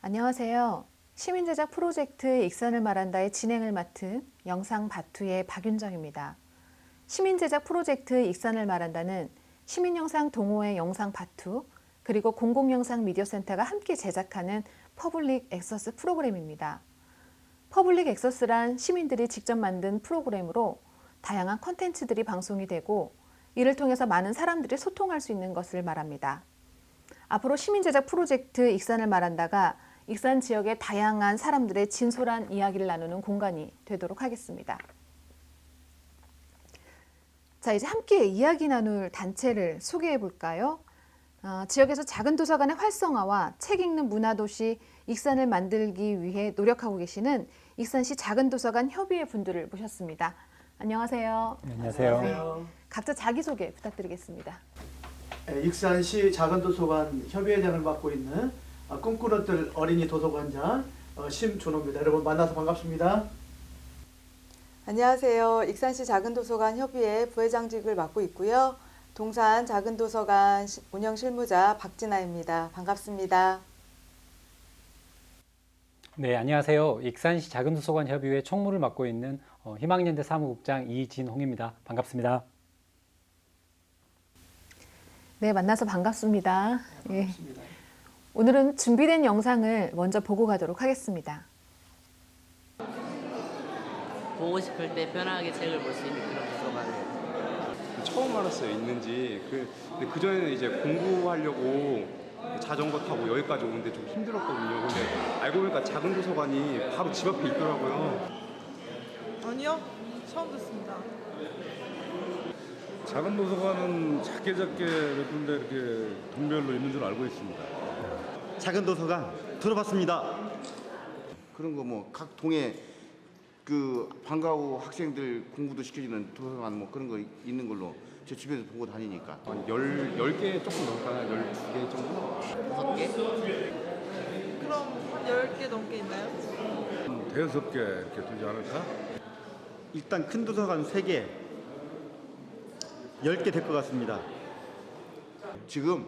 안녕하세요. 시민제작 프로젝트 익산을 말한다의 진행을 맡은 영상바투의 박윤정입니다. 시민제작 프로젝트 익산을 말한다는 시민영상 동호회 영상바투 그리고 공공영상 미디어센터가 함께 제작하는 퍼블릭 액서스 프로그램입니다. 퍼블릭 액서스란 시민들이 직접 만든 프로그램으로 다양한 콘텐츠들이 방송이 되고 이를 통해서 많은 사람들이 소통할 수 있는 것을 말합니다. 앞으로 시민제작 프로젝트 익산을 말한다가 익산 지역의 다양한 사람들의 진솔한 이야기를 나누는 공간이 되도록 하겠습니다. 자, 이제 함께 이야기 나눌 단체를 소개해 볼까요? 지역에서 작은 도서관의 활성화와 책 읽는 문화도시 익산을 만들기 위해 노력하고 계시는 익산시 작은도서관 협의회 분들을 모셨습니다. 안녕하세요. 안녕하세요. 네, 각자 자기소개 부탁드리겠습니다. 익산시 작은도서관 협의회장을 맡고 있는 꿈꾸는 뜰 어린이 도서관장 심준호입니다. 여러분 만나서 반갑습니다. 안녕하세요. 익산시 작은도서관 협의회 부회장직을 맡고 있고요. 동산 작은도서관 운영실무자 박진아입니다. 반갑습니다. 네, 안녕하세요. 익산시 작은도서관 협의회 총무를 맡고 있는 희망연대 사무국장 이진홍입니다. 반갑습니다. 네, 만나서 반갑습니다. 반갑습니다. 오늘은 준비된 영상을 먼저 보고 가도록 하겠습니다. 보고 싶을 때 편하게 책을 볼 수 있는 그런 도서관을 처음 알았어요 있는지. 근데 그전에는 이제 공부하려고 자전거 타고 여기까지 오는데 좀 힘들었거든요. 근데 알고 보니까 작은 도서관이 바로 집 앞에 있더라고요. 아니요, 처음 듣습니다. 작은 도서관은 작게 몇 군데 이렇게 동별로 있는 줄 알고 있습니다. 작은 도서관 들어봤습니다. 그런 거 뭐 각 동에 그 방과후 학생들 공부도 시켜주는 도서관 뭐 그런 거 있는 걸로 제 주변에서 보고 다니니까. 한 10개 조금 넘을까요? 12개 정도? 6개? 그럼 한 10개 넘게 있나요? 대여섯 개 이렇게 되지 않을까? 일단 큰 도서관 3개, 10개 될 것 같습니다. 지금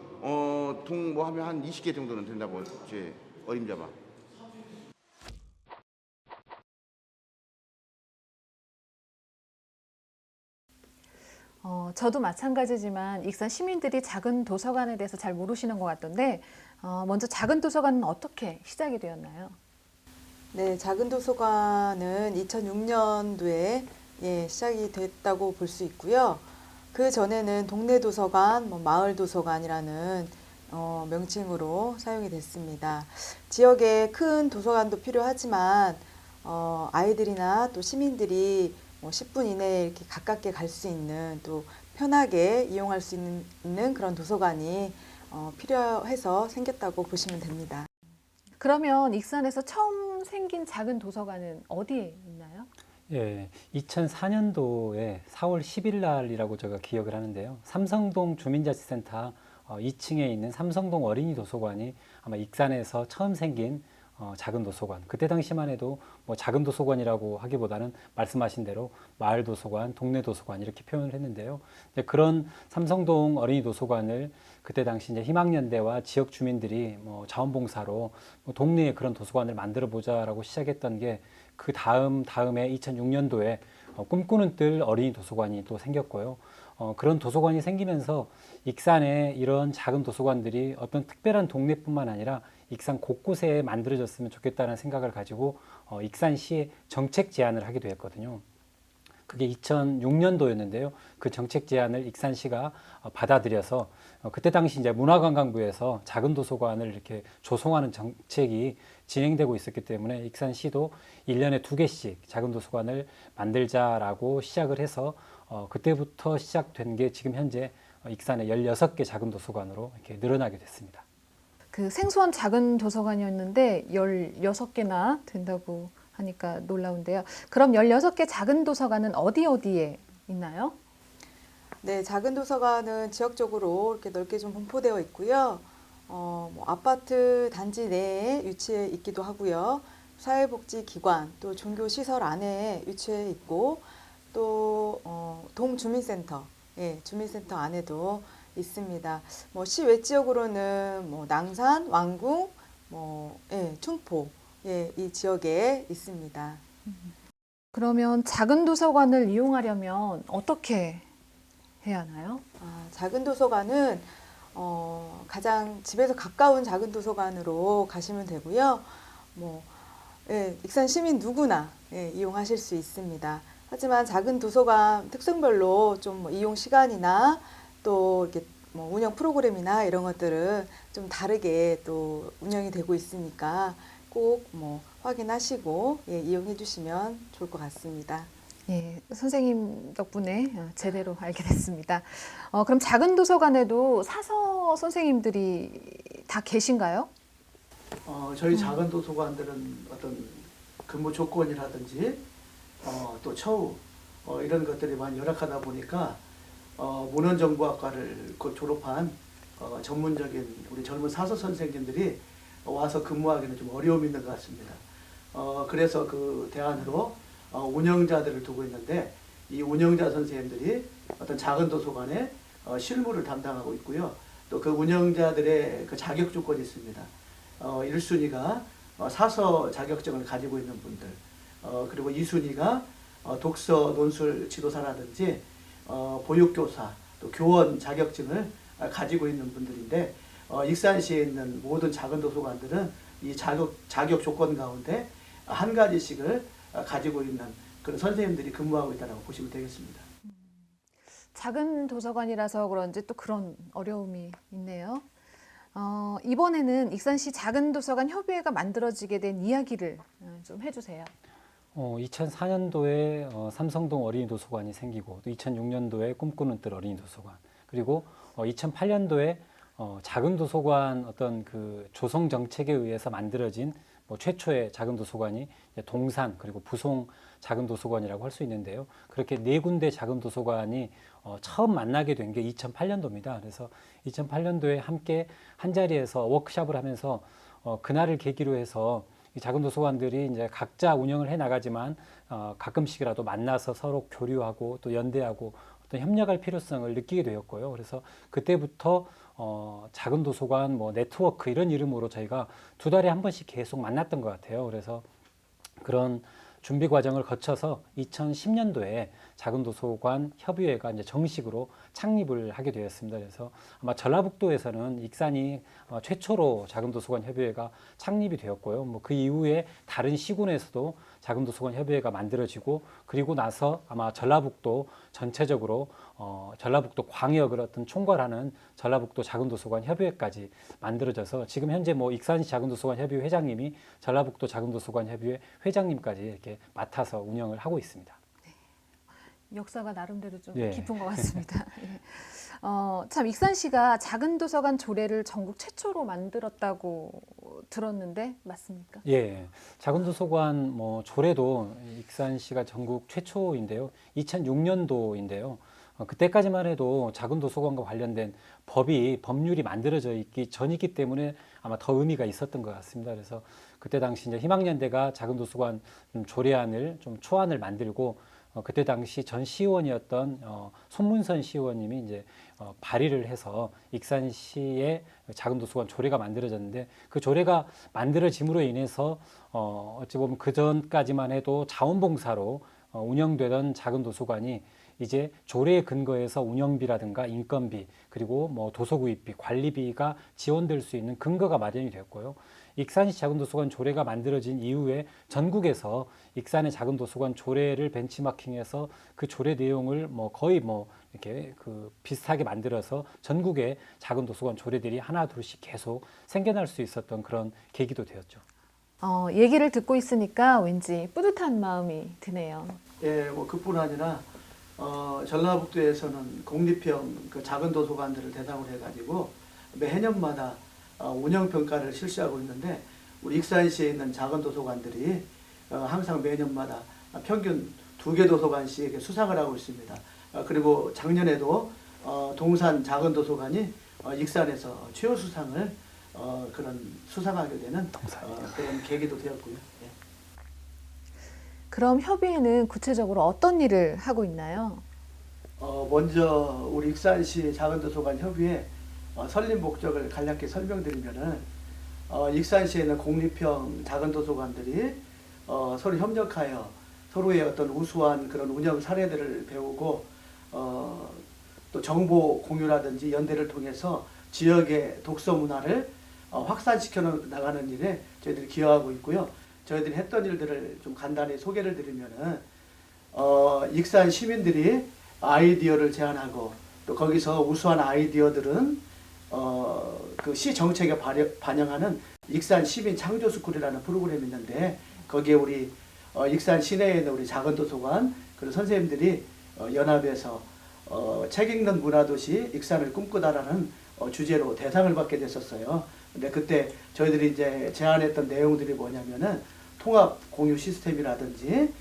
동 뭐 하면 한 20개 정도는 된다고 제 어림잡아. 저도 마찬가지지만 익산 시민들이 작은 도서관에 대해서 잘 모르시는 것 같던데 먼저 작은 도서관은 어떻게 시작이 되었나요? 네, 작은 도서관은 2006년도에 시작이 됐다고 볼 수 있고요. 그 전에는 동네 도서관, 마을 도서관이라는 명칭으로 사용이 됐습니다. 지역에 큰 도서관도 필요하지만 아이들이나 또 시민들이 10분 이내에 이렇게 가깝게 갈 수 있는 또 편하게 이용할 수 있는 그런 도서관이 필요해서 생겼다고 보시면 됩니다. 그러면 익산에서 처음 생긴 작은 도서관은 어디에 있나요? 예, 2004년도에 4월 10일 날이라고 제가 기억을 하는데요. 삼성동 주민자치센터 2층에 있는 삼성동 어린이 도서관이 아마 익산에서 처음 생긴 작은 도서관. 그때 당시만 해도 뭐 작은 도서관이라고 하기보다는 말씀하신 대로 마을 도서관, 동네 도서관 이렇게 표현을 했는데요. 그런 삼성동 어린이 도서관을 그때 당시 이제 희망연대와 지역 주민들이 뭐 자원봉사로 뭐 동네에 그런 도서관을 만들어 보자라고 시작했던 게 그 다음에 2006년도에 꿈꾸는 뜰 어린이 도서관이 또 생겼고요. 그런 도서관이 생기면서 익산에 이런 작은 도서관들이 어떤 특별한 동네뿐만 아니라 익산 곳곳에 만들어졌으면 좋겠다는 생각을 가지고 익산시에 정책 제안을 하기도 했거든요. 그게 2006년도였는데요. 그 정책 제안을 익산시가 받아들여서 그때 당시 이제 문화관광부에서 작은 도서관을 이렇게 조성하는 정책이 진행되고 있었기 때문에 익산시도 1년에 2개씩 작은 도서관을 만들자라고 시작을 해서 그때부터 시작된 게 지금 현재 익산에 16개 작은 도서관으로 이렇게 늘어나게 됐습니다. 그 생소한 작은 도서관이었는데 16개나 된다고 하니까 놀라운데요. 그럼 16개 작은 도서관은 어디에 있나요? 네, 작은 도서관은 지역적으로 이렇게 넓게 좀 분포되어 있고요. 아파트 단지 내에 위치해 있기도 하고요. 사회복지기관 또 종교시설 안에 위치해 있고 또 동주민센터, 주민센터 안에도 있습니다. 시 외 지역으로는 낭산, 왕궁, 충포, 이 지역에 있습니다. 그러면 작은 도서관을 이용하려면 어떻게 해야 하나요? 작은 도서관은 가장 집에서 가까운 작은 도서관으로 가시면 되고요. 익산 시민 누구나 이용하실 수 있습니다. 하지만 작은 도서관 특성별로 좀 이용 시간이나 또 이렇게 운영 프로그램이나 이런 것들은 좀 다르게 또 운영이 되고 있으니까 꼭 확인하시고 이용해 주시면 좋을 것 같습니다. 예, 선생님 덕분에 제대로 알게 됐습니다. 그럼 작은 도서관에도 사서 선생님들이 다 계신가요? 저희 작은 도서관들은 어떤 근무 조건이라든지 또 처우 이런 것들이 많이 열악하다 보니까 문헌정보학과를 곧 졸업한 전문적인 우리 젊은 사서 선생님들이 와서 근무하기는 좀 어려움이 있는 것 같습니다. 그래서 그 대안으로 운영자들을 두고 있는데 이 운영자 선생님들이 어떤 작은 도서관에 실무를 담당하고 있고요. 또 그 운영자들의 그 자격 조건이 있습니다. 1순위가 사서 자격증을 가지고 있는 분들, 그리고 2순위가 독서 논술 지도사라든지 보육교사, 또 교원 자격증을 가지고 있는 분들인데 익산시에 있는 모든 작은 도서관들은 이 자격 조건 가운데 한 가지씩을 가지고 있는 그런 선생님들이 근무하고 있다고 보시면 되겠습니다. 작은 도서관이라서 그런지 또 그런 어려움이 있네요. 이번에는 익산시 작은 도서관 협의회가 만들어지게 된 이야기를 좀 해주세요. 2004년도에 삼성동 어린이 도서관이 생기고 또 2006년도에 꿈꾸는 뜰 어린이 도서관, 그리고 2008년도에 작은 도서관 어떤 그 조성 정책에 의해서 만들어진 최초의 작은 도서관이 동산 그리고 부송 작은 도서관이라고 할 수 있는데요. 그렇게 네 군데 작은 도서관이 처음 만나게 된 게 2008년도입니다. 그래서 2008년도에 함께 한 자리에서 워크숍을 하면서 그날을 계기로 해서 이 작은 도서관들이 이제 각자 운영을 해 나가지만 가끔씩이라도 만나서 서로 교류하고 또 연대하고 어떤 협력할 필요성을 느끼게 되었고요. 그래서 그때부터 작은 도서관 네트워크 이런 이름으로 저희가 2달에 한 번씩 계속 만났던 것 같아요. 그래서 그런 준비 과정을 거쳐서 2010년도에 작은 도서관 협의회가 이제 정식으로 창립을 하게 되었습니다. 그래서 아마 전라북도에서는 익산이 최초로 작은 도서관 협의회가 창립이 되었고요. 그 이후에 다른 시군에서도 작은 도서관 협의회가 만들어지고, 그리고 나서 아마 전라북도 전체적으로 전라북도 광역을 어떤 총괄하는 전라북도 작은 도서관 협의회까지 만들어져서 지금 현재 익산시 작은 도서관 협의회 회장님이 전라북도 작은 도서관 협의회 회장님까지 이렇게 맡아서 운영을 하고 있습니다. 역사가 나름대로 좀 예. 깊은 것 같습니다. 예. 참 익산시가 작은 도서관 조례를 전국 최초로 만들었다고 들었는데 맞습니까? 예, 작은 도서관 조례도 익산시가 전국 최초인데요. 2006년도인데요. 그때까지만 해도 작은 도서관과 관련된 법률이 만들어져 있기 전이기 때문에 아마 더 의미가 있었던 것 같습니다. 그래서 그때 당시 이제 희망연대가 작은 도서관 조례안을 좀 초안을 만들고 그때 당시 전 시의원이었던 손문선 시의원님이 이제 발의를 해서 익산시의 작은 도서관 조례가 만들어졌는데, 그 조례가 만들어짐으로 인해서 어찌 보면 그 전까지만 해도 자원봉사로 운영되던 작은 도서관이 이제 조례에 근거해서 운영비라든가 인건비 그리고 도서구입비, 관리비가 지원될 수 있는 근거가 마련이 되었고요. 익산시 작은 도서관 조례가 만들어진 이후에 전국에서 익산의 작은 도서관 조례를 벤치마킹해서 그 조례 내용을 거의 이렇게 비슷하게 만들어서 전국의 작은 도서관 조례들이 하나 둘씩 계속 생겨날 수 있었던 그런 계기도 되었죠. 얘기를 듣고 있으니까 왠지 뿌듯한 마음이 드네요. 예, 그뿐 아니라 전라북도에서는 공립형 그 작은 도서관들을 대상으로 해가지고 매해년마다 운영평가를 실시하고 있는데, 우리 익산시에 있는 작은 도서관들이 항상 매년마다 평균 2개 도서관씩 수상을 하고 있습니다. 그리고 작년에도 동산 작은 도서관이 익산에서 최우 수상을 그런 수상하게 되는 그런 계기도 되었고요. 예. 그럼 협의회는 구체적으로 어떤 일을 하고 있나요? 먼저 우리 익산시 작은 도서관 협의회 설립 목적을 간략히 설명드리면은 익산시에 있는 공립형 작은 도서관들이 서로 협력하여 서로의 어떤 우수한 그런 운영 사례들을 배우고 또 정보 공유라든지 연대를 통해서 지역의 독서 문화를 확산시켜 나가는 일에 저희들이 기여하고 있고요. 저희들이 했던 일들을 좀 간단히 소개를 드리면은 익산 시민들이 아이디어를 제안하고 또 거기서 우수한 아이디어들은 그 시 정책에 반영하는 익산 시민 창조 스쿨이라는 프로그램이 있는데 거기에 우리 익산 시내에 있는 우리 작은 도서관 그리고 선생님들이 연합해서 책 읽는 문화도시 익산을 꿈꾸다라는 주제로 대상을 받게 됐었어요. 근데 그때 저희들이 이제 제안했던 내용들이 뭐냐면은 통합 공유 시스템이라든지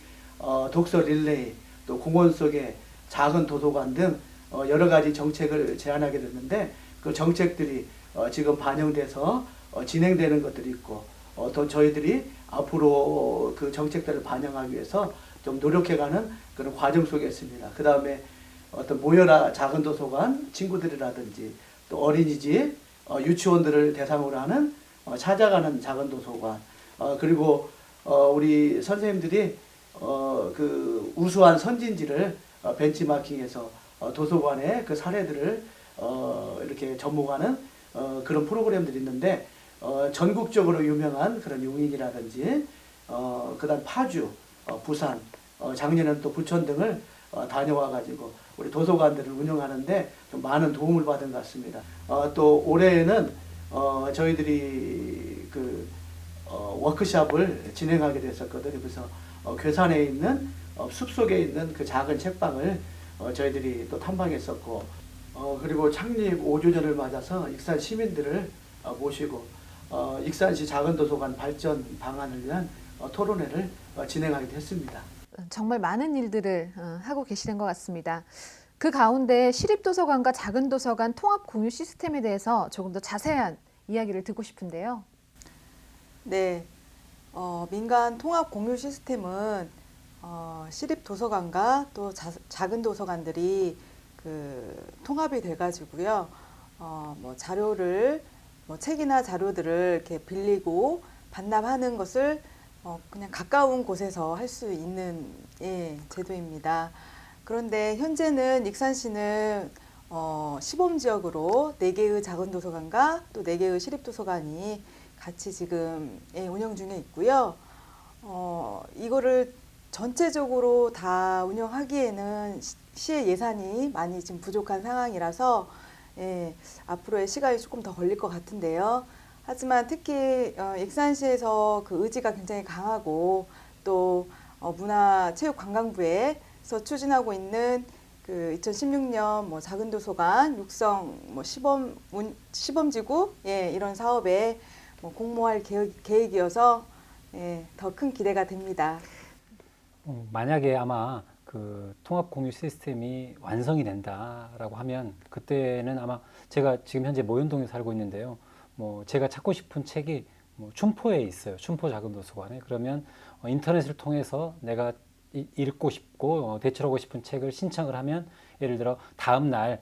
독서 릴레이 또 공원 속의 작은 도서관 등 여러 가지 정책을 제안하게 됐는데 그 정책들이 지금 반영돼서 진행되는 것들이 있고 또 저희들이 앞으로 그 정책들을 반영하기 위해서 좀 노력해가는 그런 과정 속에 있습니다. 그 다음에 어떤 모여라 작은 도서관 친구들이라든지 또 어린이집, 유치원들을 대상으로 하는 찾아가는 작은 도서관 그리고 우리 선생님들이 그 우수한 선진지를 벤치마킹해서 도서관의 그 사례들을 이렇게 접목하는 그런 프로그램들이 있는데 전국적으로 유명한 그런 용인이라든지 그다음 파주, 부산, 작년에는 또 부천 등을 다녀와 가지고 우리 도서관들을 운영하는데 좀 많은 도움을 받은 것 같습니다. 또 올해에는 저희들이 그 워크숍을 진행하게 됐었거든요. 그래서 괴산에 있는 숲속에 있는 그 작은 책방을 저희들이 또 탐방했었고 그리고 창립 5주년을 맞아서 익산 시민들을 모시고 익산시 작은 도서관 발전 방안을 위한 토론회를 진행하기도 했습니다. 정말 많은 일들을 하고 계시는 것 같습니다. 그 가운데 시립도서관과 작은도서관 통합 공유 시스템에 대해서 조금 더 자세한 이야기를 듣고 싶은데요. 네, 민간 통합 공유 시스템은 시립도서관과 또 작은 도서관들이 그 통합이 돼가지고요. 뭐 자료를 책이나 자료들을 이렇게 빌리고 반납하는 것을 그냥 가까운 곳에서 할 수 있는 제도입니다. 그런데 현재는 익산시는 시범 지역으로 4개의 작은 도서관과 또 4개의 시립도서관이 같이 지금 운영 중에 있고요. 이거를 전체적으로 다 운영하기에는 시의 예산이 많이 지금 부족한 상황이라서 앞으로의 시간이 조금 더 걸릴 것 같은데요. 하지만 특히 익산시에서 그 의지가 굉장히 강하고 또 문화체육관광부에서 추진하고 있는 그 2016년 뭐 작은 도서관 육성 뭐 시범지구 이런 사업에 공모할 계획이어서 더 큰 기대가 됩니다. 만약에 아마 그 통합 공유 시스템이 완성이 된다라고 하면 그때는 아마 제가 지금 현재 모현동에 살고 있는데요. 뭐 제가 찾고 싶은 책이 뭐 춘포에 있어요. 춘포 작은 도서관에. 그러면 인터넷을 통해서 내가 읽고 싶고 대출하고 싶은 책을 신청을 하면 예를 들어 다음 날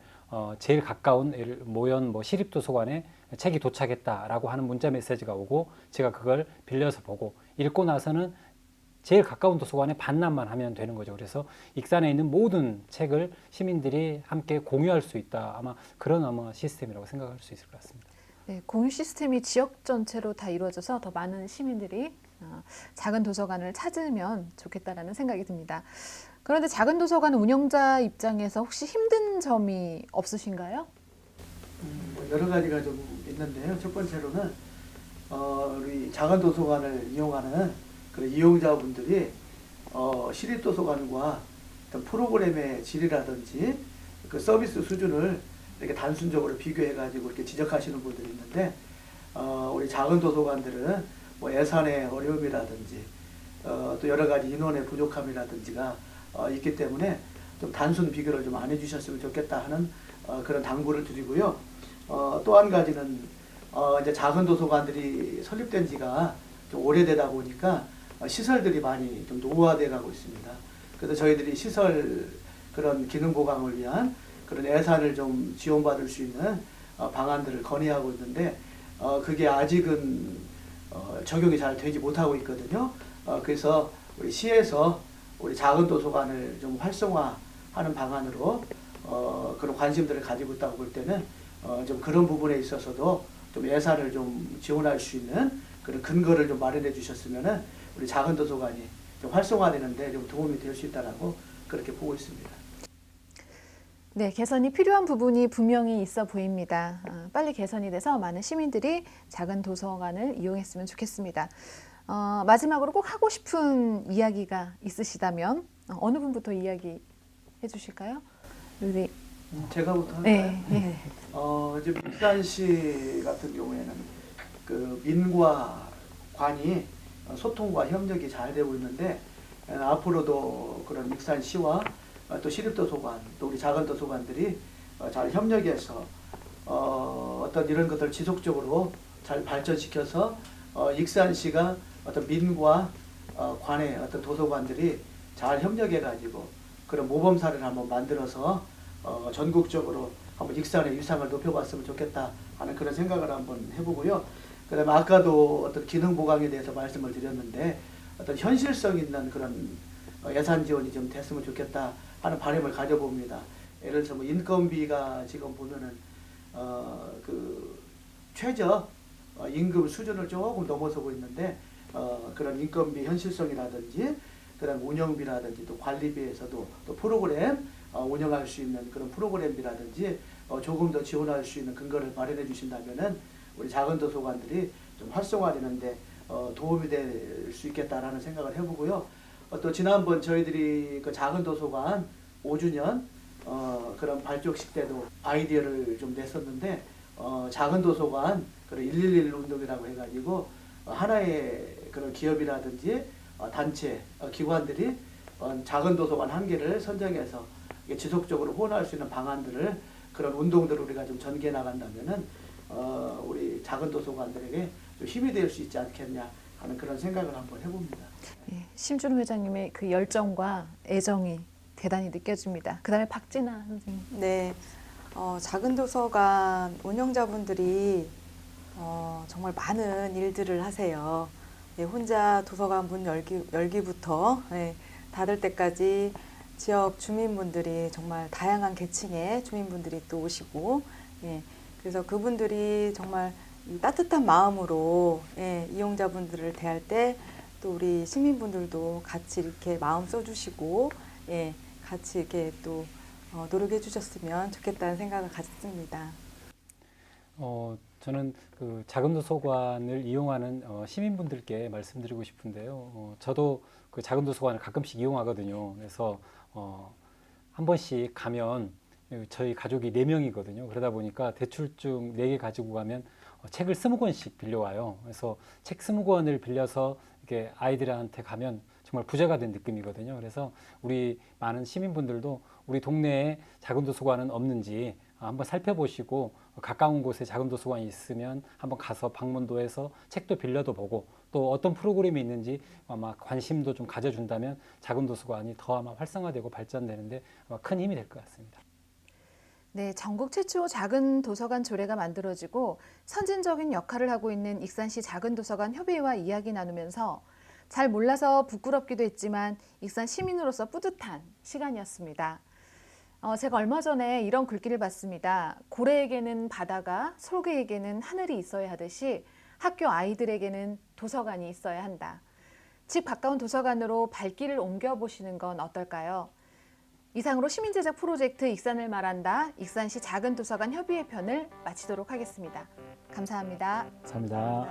제일 가까운 모현 뭐 시립도서관에 책이 도착했다라고 하는 문자 메시지가 오고 제가 그걸 빌려서 보고 읽고 나서는 제일 가까운 도서관에 반납만 하면 되는 거죠. 그래서 익산에 있는 모든 책을 시민들이 함께 공유할 수 있다. 아마 그런 시스템이라고 생각할 수 있을 것 같습니다. 네, 공유 시스템이 지역 전체로 다 이루어져서 더 많은 시민들이 작은 도서관을 찾으면 좋겠다라는 생각이 듭니다. 그런데 작은 도서관 운영자 입장에서 혹시 힘든 점이 없으신가요? 여러 가지가 좀 있는데요. 첫 번째로는 우리 작은 도서관을 이용하는 그 이용자분들이 시립도서관과 어떤 프로그램의 질이라든지 그 서비스 수준을 이렇게 단순적으로 비교해가지고 이렇게 지적하시는 분들이 있는데 우리 작은 도서관들은 뭐 예산의 어려움이라든지 또 여러 가지 인원의 부족함이라든지가 있기 때문에 좀 단순 비교를 좀 안 해주셨으면 좋겠다 하는 그런 당부를 드리고요. 또 한 가지는 이제 작은 도서관들이 설립된 지가 좀 오래되다 보니까 시설들이 많이 좀 노후화돼 가고 있습니다. 그래서 저희들이 시설 그런 기능 보강을 위한 그런 예산을 좀 지원받을 수 있는 방안들을 건의하고 있는데 그게 아직은 적용이 잘 되지 못하고 있거든요. 그래서 우리 시에서 우리 작은 도서관을 좀 활성화하는 방안으로 그런 관심들을 가지고 있다고 볼 때는 좀 그런 부분에 있어서도 좀 예산을 좀 지원할 수 있는 그런 근거를 좀 마련해 주셨으면은 우리 작은 도서관이 좀 활성화되는데 좀 도움이 될 수 있다라고 그렇게 보고 있습니다. 네, 개선이 필요한 부분이 분명히 있어 보입니다. 빨리 개선이 돼서 많은 시민들이 작은 도서관을 이용했으면 좋겠습니다. 마지막으로 꼭 하고 싶은 이야기가 있으시다면 어느 분부터 이야기해 주실까요? 우리 제가부터 할까요? 네, 네. 지금 익산시 같은 경우에는 그 민과 관이 소통과 협력이 잘 되고 있는데 앞으로도 그런 익산시와 또 시립도서관, 또 우리 작은 도서관들이 잘 협력해서 어떤 이런 것들을 지속적으로 잘 발전시켜서 익산시가 어떤 민과 관의 어떤 도서관들이 잘 협력해가지고 그런 모범사를 한번 만들어서 전국적으로 한번 익산의 위상을 높여봤으면 좋겠다 하는 그런 생각을 한번 해보고요. 그다음에 아까도 어떤 기능 보강에 대해서 말씀을 드렸는데 어떤 현실성 있는 그런 예산 지원이 좀 됐으면 좋겠다 하는 바람을 가져봅니다. 예를 들어서 뭐 인건비가 지금 보면은 그 최저 임금 수준을 조금 넘어서고 있는데 그런 인건비 현실성이라든지 그다음 운영비라든지 또 관리비에서도 또 프로그램 운영할 수 있는 그런 프로그램비라든지 조금 더 지원할 수 있는 근거를 마련해 주신다면은 우리 작은 도서관들이 좀 활성화되는데 도움이 될 수 있겠다라는 생각을 해보고요. 또 지난번 저희들이 그 작은 도서관 5주년 그런 발족식 때도 아이디어를 좀 냈었는데 작은 도서관 그런 111 운동이라고 해가지고 하나의 그런 기업이라든지 단체 기관들이 작은 도서관 한 개를 선정해서 지속적으로 후원할 수 있는 방안들을 그런 운동들을 우리가 좀 전개해 나간다면은 우리 작은 도서관들에게 좀 힘이 될 수 있지 않겠냐 하는 그런 생각을 한번 해봅니다. 예, 심준호 회장님의 그 열정과 애정이 대단히 느껴집니다. 그다음에 박진아 선생님. 네, 작은 도서관 운영자분들이 정말 많은 일들을 하세요. 예, 혼자 도서관 문 열기부터 닫을 때까지 지역 주민분들이 정말 다양한 계층의 주민분들이 또 오시고, 그래서 그분들이 정말 따뜻한 마음으로 이용자분들을 대할 때 또 우리 시민분들도 같이 이렇게 마음 써주시고 같이 이렇게 또 노력해 주셨으면 좋겠다는 생각을 가졌습니다. 저는 그 작은 도서관을 이용하는 시민분들께 말씀드리고 싶은데요. 저도 그 작은 도서관을 가끔씩 이용하거든요. 그래서 한 번씩 가면 저희 가족이 4명이거든요. 그러다 보니까 대출증 4개 가지고 가면 책을 20권씩 빌려와요. 그래서 책 20권을 빌려서 이렇게 아이들한테 가면 정말 부자가 된 느낌이거든요. 그래서 우리 많은 시민분들도 우리 동네에 작은 도서관은 없는지 한번 살펴보시고 가까운 곳에 작은 도서관이 있으면 한번 가서 방문도 해서 책도 빌려도 보고 또 어떤 프로그램이 있는지 아마 관심도 좀 가져준다면 작은 도서관이 더 아마 활성화되고 발전되는데 아마 큰 힘이 될 것 같습니다. 네, 전국 최초 작은 도서관 조례가 만들어지고 선진적인 역할을 하고 있는 익산시 작은 도서관 협의회와 이야기 나누면서 잘 몰라서 부끄럽기도 했지만 익산 시민으로서 뿌듯한 시간이었습니다. 제가 얼마 전에 이런 글귀를 봤습니다. 고래에게는 바다가, 솔개에게는 하늘이 있어야 하듯이 학교 아이들에게는 도서관이 있어야 한다. 집 가까운 도서관으로 발길을 옮겨보시는 건 어떨까요? 이상으로 시민제작 프로젝트 익산을 말한다. 익산시 작은 도서관 협의회 편을 마치도록 하겠습니다. 감사합니다. 감사합니다.